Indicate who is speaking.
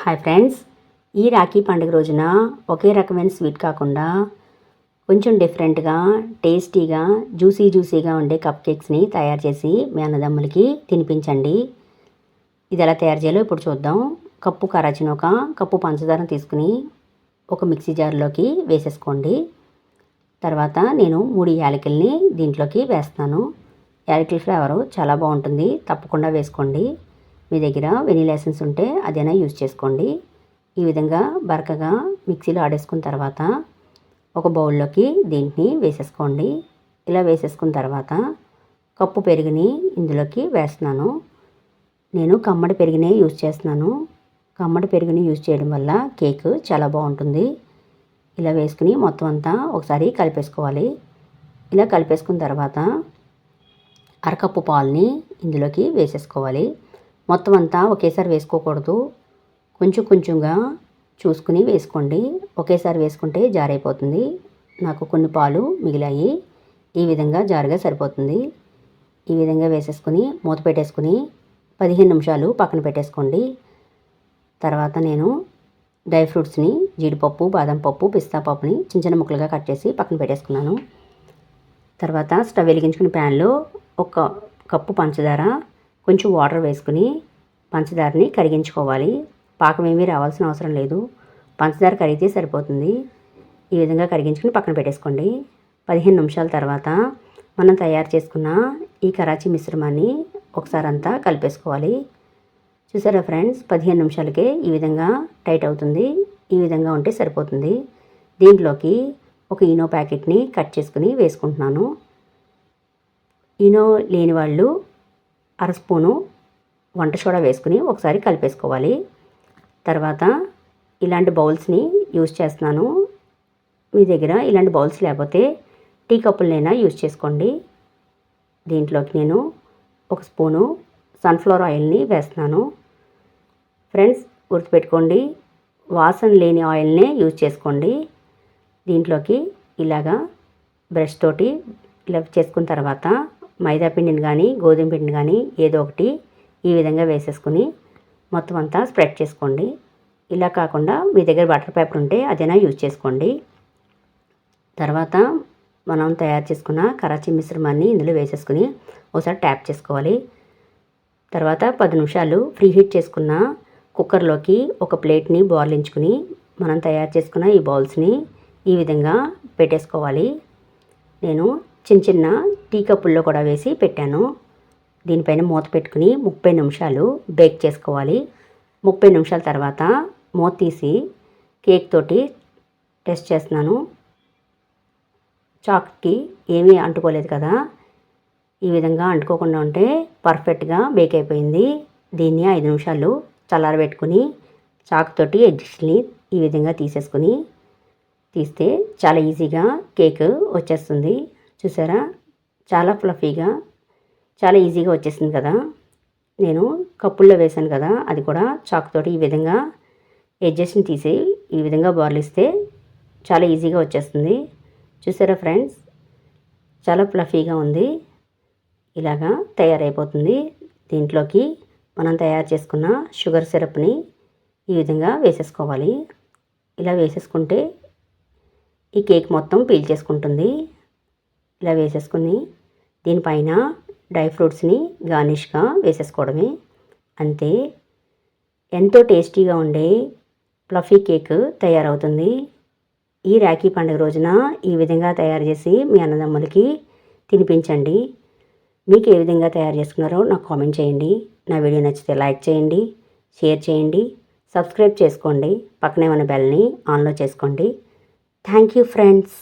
Speaker 1: Hi friends, ఈ రాఖీ పండుగ రోజున ఒకే రకమైన స్వీట్ కాకుండా కొంచెం డిఫరెంట్గా టేస్టీగా జ్యూసీగా ఉండే కప్ కేక్స్ని తయారు చేసి మీ అన్నదమ్ములకి తినిపించండి. ఇది ఎలా తయారు చేయాలో ఇప్పుడు చూద్దాం. కప్పు కరాచిన ఒక కప్పు పంచదార తీసుకుని ఒక మిక్సీ జార్లోకి వేసేసుకోండి. తర్వాత నేను 3 యాలకుల్ని దీంట్లోకి వేస్తాను. యాలకుల ఫ్లేవరు చాలా బాగుంటుంది, తప్పకుండా వేసుకోండి. మీ దగ్గర వెనీలా ఎసెన్స్ ఉంటే అదైనా యూజ్ చేసుకోండి. ఈ విధంగా బరకగా మిక్సీలో ఆడేసుకున్న తర్వాత ఒక బౌల్లోకి దీన్ని వేసేసుకోండి. ఇలా వేసేసుకున్న తర్వాత కప్పు పెరుగుని ఇందులోకి వేస్తున్నాను. నేను కమ్మడి పెరుగునే యూజ్ చేస్తున్నాను. కమ్మడి పెరుగుని యూజ్ చేయడం వల్ల కేక్ చాలా బాగుంటుంది. ఇలా వేసుకుని మొత్తం అంతా ఒకసారి కలిపేసుకోవాలి. ఇలా కలిపేసుకున్న తర్వాత అరకప్పు పాలని ఇందులోకి వేసేసుకోవాలి. మొత్తం అంతా ఒకేసారి వేసుకోకూడదు, కొంచెం కొంచెంగా చూసుకుని వేసుకోండి. ఒకేసారి వేసుకుంటే జారైపోతుంది. నాకు కొన్ని పాలు మిగిలాయి. ఈ విధంగా జారుగా సరిపోతుంది. ఈ విధంగా వేసేసుకుని మూత పెట్టేసుకుని 15 నిమిషాలు పక్కన పెట్టేసుకోండి. తర్వాత నేను డ్రై ఫ్రూట్స్ని జీడిపప్పు, బాదం పప్పు, పిస్తా పప్పుని చిన్న చిన్న ముక్కలుగా కట్ చేసి పక్కన పెట్టేసుకున్నాను. తర్వాత స్టవ్ వెలిగించుకుని ప్యాన్లో 1 కప్పు పంచదార, కొంచెం వాటర్ వేసుకుని పంచదారని కరిగించుకోవాలి. పాకం ఏమీ రావాల్సిన అవసరం లేదు, పంచదార కరిగితే సరిపోతుంది. ఈ విధంగా కరిగించుకుని పక్కన పెట్టేసుకోండి. 15 నిమిషాల తర్వాత మనం తయారు చేసుకున్న ఈ కరాచీ మిశ్రమాన్ని ఒకసారి అంతా కలిపేసుకోవాలి. చూసారా ఫ్రెండ్స్, 15 నిమిషాలకే ఈ విధంగా టైట్ అవుతుంది. ఈ విధంగా ఉంటే సరిపోతుంది. దీంట్లోకి ఒక ఈనో ప్యాకెట్ని కట్ చేసుకుని వేసుకుంటున్నాను. ఈనో లేని వాళ్ళు అర స్పూను వంట సోడా వేసుకుని ఒకసారి కలిపేసుకోవాలి. తర్వాత ఇలాంటి బౌల్స్ని యూజ్ చేస్తున్నాను. మీ దగ్గర ఇలాంటి బౌల్స్ లేకపోతే టీ కప్పులనైనా యూజ్ చేసుకోండి. దీంట్లోకి నేను 1 స్పూను సన్ఫ్లవర్ ఆయిల్ని వేస్తున్నాను. ఫ్రెండ్స్, గుర్తుపెట్టుకోండి, వాసన లేని ఆయిల్నే యూజ్ చేసుకోండి. దీంట్లోకి ఇలాగా బ్రష్ తోటి ఇలా చేసుకున్న తర్వాత మైదా పిండిని కానీ గోధుమ పిండిని కానీ ఏదో ఒకటి ఈ విధంగా వేసేసుకుని మొత్తం అంతా స్ప్రెడ్ చేసుకోండి. ఇలా కాకుండా మీ దగ్గర బటర్ పేపర్ ఉంటే అదైనా యూజ్ చేసుకోండి. తర్వాత మనం తయారు చేసుకున్న కరాచీ మిశ్రమాన్ని ఇందులో వేసేసుకుని ఒకసారి ట్యాప్ చేసుకోవాలి. తర్వాత 10 నిమిషాలు ప్రీ హీట్ చేసుకున్న కుక్కర్లోకి ఒక ప్లేట్ని బోర్లించుకుని మనం తయారు చేసుకున్న ఈ బౌల్స్ని ఈ విధంగా పెట్టేసుకోవాలి. నేను చిన్న చిన్న టీ కప్పుల్లో కూడా వేసి పెట్టాను. దీనిపైన మూత పెట్టుకుని 30 నిమిషాలు బేక్ చేసుకోవాలి. 30 నిమిషాల తర్వాత మూత తీసి కేక్ తోటి టెస్ట్ చేస్తున్నాను. చాక్కి ఏమీ అంటుకోలేదు కదా. ఈ విధంగా అంటుకోకుండా ఉంటే పర్ఫెక్ట్గా బేక్ అయిపోయింది. దీన్ని 5 నిమిషాలు చల్లారబెట్టుకుని చాక్ తోటి ఎడ్జెస్ని ఈ విధంగా తీస్తే చాలా ఈజీగా కేక్ వచ్చేస్తుంది. చూసారా, చాలా ఫ్లఫీగా చాలా ఈజీగా వచ్చేసింది కదా. నేను కప్పుల్లో వేసాను కదా, అది కూడా చాక్ తోటి ఈ విధంగా ఎడ్జెస్ని తీసి ఈ విధంగా బోర్లిస్తే చాలా ఈజీగా వచ్చేస్తుంది. చూసారా ఫ్రెండ్స్, చాలా ఫ్లఫీగా ఉంది. ఇలాగా తయారైపోతుంది. దీంట్లోకి మనం తయారు చేసుకున్న షుగర్ సిరప్ని ఈ విధంగా వేసేసుకోవాలి. ఇలా వేసేసుకుంటే ఈ కేక్ మొత్తం పీల్చేసుకుంటుంది. ఇలా వేసేసుకుని దీనిపైన డ్రై ఫ్రూట్స్ని గార్నిష్గా వేసేసుకోవడమే. అంతే, ఎంతో టేస్టీగా ఉండే ఫ్లఫీ కేక్ తయారవుతుంది. ఈ రాఖీ పండుగ రోజున ఈ విధంగా తయారు చేసి మీ అన్నదమ్ములకి తినిపించండి. మీకు ఏ విధంగా తయారు చేసుకున్నారో నాకు కామెంట్ చేయండి. నా వీడియో నచ్చితే లైక్ చేయండి, షేర్ చేయండి, సబ్స్క్రైబ్ చేసుకోండి. పక్కనే ఉన్న బెల్ని ఆన్లో చేసుకోండి. Thank you friends.